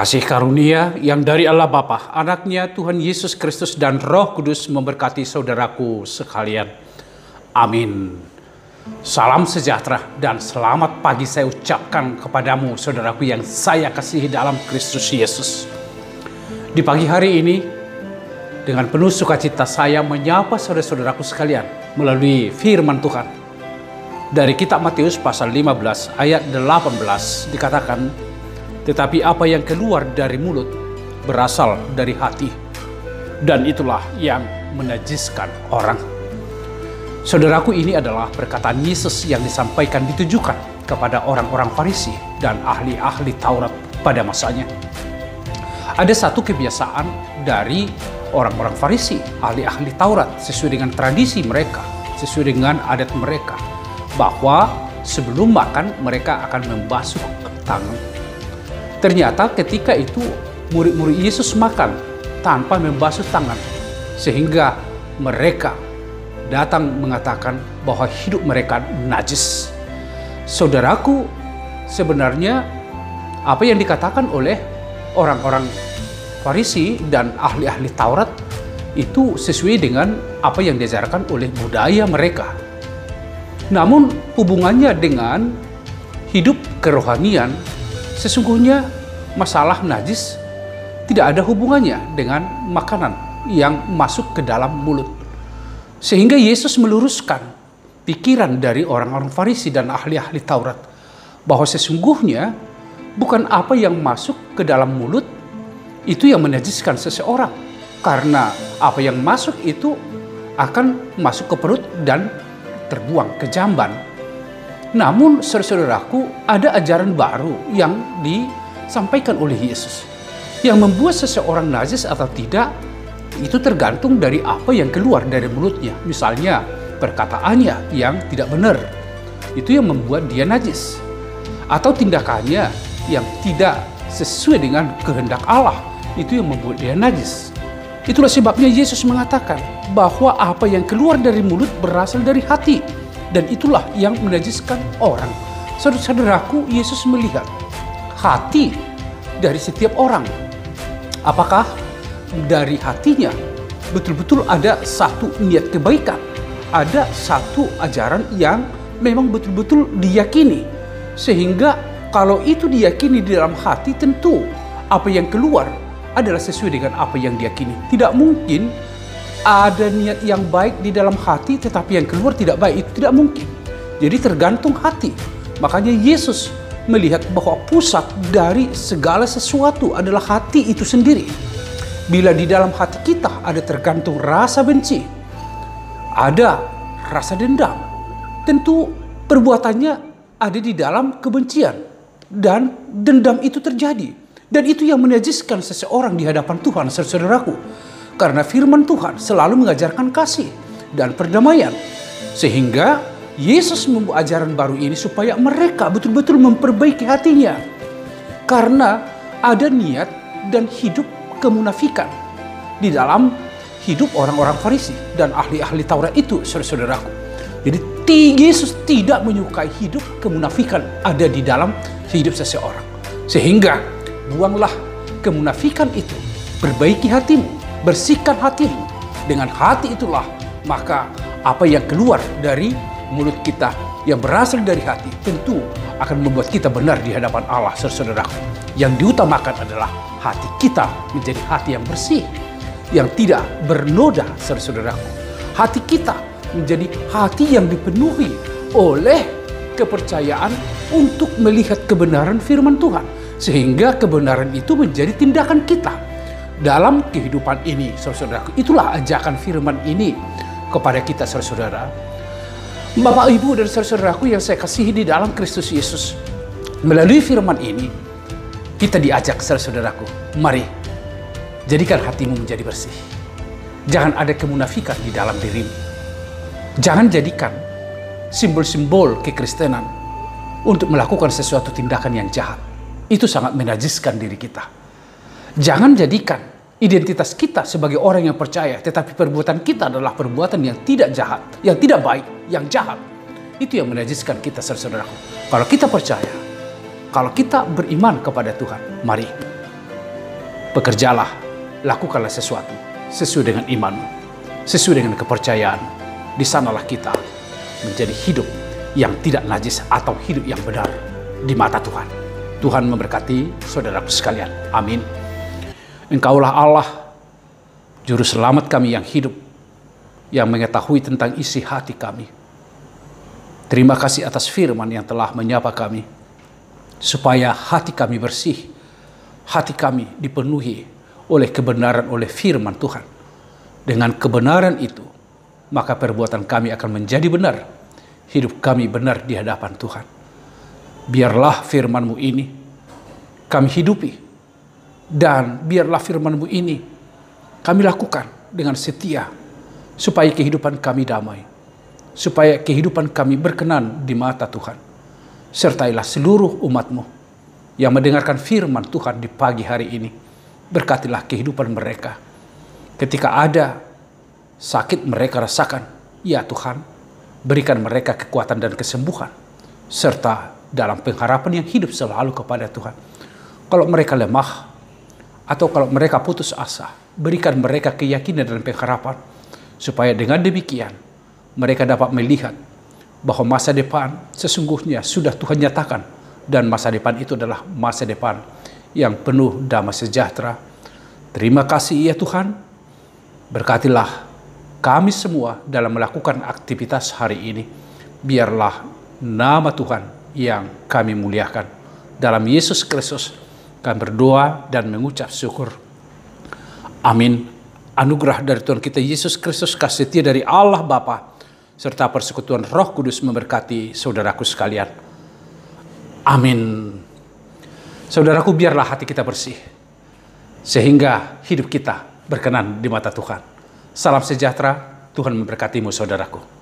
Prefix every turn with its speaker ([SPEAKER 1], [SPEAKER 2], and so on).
[SPEAKER 1] Kasih karunia yang dari Allah Bapa, Anaknya Tuhan Yesus Kristus dan Roh Kudus memberkati saudaraku sekalian. Amin. Salam sejahtera dan selamat pagi saya ucapkan kepadamu saudaraku yang saya kasihi dalam Kristus Yesus. Di pagi hari ini, dengan penuh sukacita saya menyapa saudara-saudaraku sekalian melalui firman Tuhan. Dari kitab Matius pasal 15 ayat 18 dikatakan, tetapi apa yang keluar dari mulut berasal dari hati, dan itulah yang menajiskan orang. Saudaraku, ini adalah perkataan Yesus yang disampaikan ditujukan kepada orang-orang Farisi dan ahli-ahli Taurat pada masanya. Ada satu kebiasaan dari orang-orang Farisi, ahli-ahli Taurat, sesuai dengan tradisi mereka, sesuai dengan adat mereka, bahwa sebelum makan mereka akan membasuh tangan. Ternyata ketika itu murid-murid Yesus makan tanpa membasuh tangan, sehingga mereka datang mengatakan bahwa hidup mereka najis. Saudaraku, sebenarnya apa yang dikatakan oleh orang-orang Farisi dan ahli-ahli Taurat itu sesuai dengan apa yang diajarkan oleh budaya mereka. Namun hubungannya dengan hidup kerohanian, sesungguhnya masalah najis tidak ada hubungannya dengan makanan yang masuk ke dalam mulut. Sehingga Yesus meluruskan pikiran dari orang-orang Farisi dan ahli-ahli Taurat bahwa sesungguhnya bukan apa yang masuk ke dalam mulut itu yang menajiskan seseorang, karena apa yang masuk itu akan masuk ke perut dan terbuang ke jamban. Namun saudaraku, ada ajaran baru yang disampaikan oleh Yesus. Yang membuat seseorang najis atau tidak, itu tergantung dari apa yang keluar dari mulutnya. Misalnya perkataannya yang tidak benar, itu yang membuat dia najis. Atau tindakannya yang tidak sesuai dengan kehendak Allah, itu yang membuat dia najis. Itulah sebabnya Yesus mengatakan bahwa apa yang keluar dari mulut berasal dari hati, dan itulah yang menajiskan orang. Saudaraku, Yesus melihat hati dari setiap orang. Apakah dari hatinya betul-betul ada satu niat kebaikan, ada satu ajaran yang memang betul-betul diyakini, sehingga kalau itu diyakini di dalam hati, tentu apa yang keluar adalah sesuai dengan apa yang diyakini. Tidak mungkin ada niat yang baik di dalam hati tetapi yang keluar tidak baik, itu tidak mungkin. Jadi tergantung hati. Makanya Yesus melihat bahwa pusat dari segala sesuatu adalah hati itu sendiri. Bila di dalam hati kita ada tergantung rasa benci, ada rasa dendam, tentu perbuatannya ada di dalam kebencian, dan dendam itu terjadi. Dan itu yang menajiskan seseorang di hadapan Tuhan, saudaraku. Karena firman Tuhan selalu mengajarkan kasih dan perdamaian. Sehingga Yesus membuat ajaran baru ini supaya mereka betul-betul memperbaiki hatinya. Karena ada niat dan hidup kemunafikan di dalam hidup orang-orang Farisi dan ahli-ahli Taurat itu, saudaraku. Jadi Yesus tidak menyukai hidup kemunafikan ada di dalam hidup seseorang. Sehingga buanglah kemunafikan itu, perbaiki hatimu, bersihkan hatimu. Dengan hati itulah maka apa yang keluar dari mulut kita yang berasal dari hati tentu akan membuat kita benar di hadapan Allah, saudaraku. Yang diutamakan adalah hati kita menjadi hati yang bersih, yang tidak bernoda, saudaraku. Hati kita menjadi hati yang dipenuhi oleh kepercayaan untuk melihat kebenaran firman Tuhan, sehingga kebenaran itu menjadi tindakan kita dalam kehidupan ini, saudara-saudaraku. Itulah ajakan firman ini kepada kita, saudara-saudara. Bapak, Ibu, dan saudara-saudaraku yang saya kasihi di dalam Kristus Yesus. Melalui firman ini, kita diajak, saudara-saudaraku, mari jadikan hatimu menjadi bersih. Jangan ada kemunafikan di dalam dirimu. Jangan jadikan simbol-simbol kekristenan untuk melakukan sesuatu tindakan yang jahat. Itu sangat menajiskan diri kita. Jangan jadikan identitas kita sebagai orang yang percaya, tetapi perbuatan kita adalah perbuatan yang tidak jahat, yang tidak baik, yang jahat. Itu yang menajiskan kita, saudaraku. Kalau kita percaya, kalau kita beriman kepada Tuhan, mari Bekerjalah, lakukanlah sesuatu sesuai dengan imanmu, sesuai dengan kepercayaan. Di sanalah kita menjadi hidup yang tidak najis atau hidup yang benar di mata Tuhan. Tuhan memberkati saudaraku sekalian. Amin. Engkaulah Allah, Juru Selamat kami yang hidup, yang mengetahui tentang isi hati kami. Terima kasih atas firman yang telah menyapa kami, supaya hati kami bersih, hati kami dipenuhi oleh kebenaran, oleh firman Tuhan. Dengan kebenaran itu, maka perbuatan kami akan menjadi benar, hidup kami benar di hadapan Tuhan. Biarlah firman-Mu ini kami hidupi, dan biarlah firman-Mu ini kami lakukan dengan setia, supaya kehidupan kami damai, supaya kehidupan kami berkenan di mata Tuhan. Sertailah seluruh umat-Mu yang mendengarkan firman Tuhan di pagi hari ini. Berkatilah kehidupan mereka. Ketika ada sakit mereka rasakan, ya Tuhan, berikan mereka kekuatan dan kesembuhan, serta dalam pengharapan yang hidup selalu kepada Tuhan. Kalau mereka lemah, atau kalau mereka putus asa, berikan mereka keyakinan dan pengharapan, supaya dengan demikian mereka dapat melihat bahwa masa depan sesungguhnya sudah Tuhan nyatakan, dan masa depan itu adalah masa depan yang penuh damai sejahtera. Terima kasih ya Tuhan, berkatilah kami semua dalam melakukan aktivitas hari ini. Biarlah nama Tuhan yang kami muliakan. Dalam Yesus Kristus kami berdoa dan mengucap syukur. Amin. Anugerah dari Tuhan kita Yesus Kristus, kasih setia dari Allah Bapa, serta persekutuan Roh Kudus memberkati saudaraku sekalian. Amin. Saudaraku, biarlah hati kita bersih, sehingga hidup kita berkenan di mata Tuhan. Salam sejahtera, Tuhan memberkatimu saudaraku.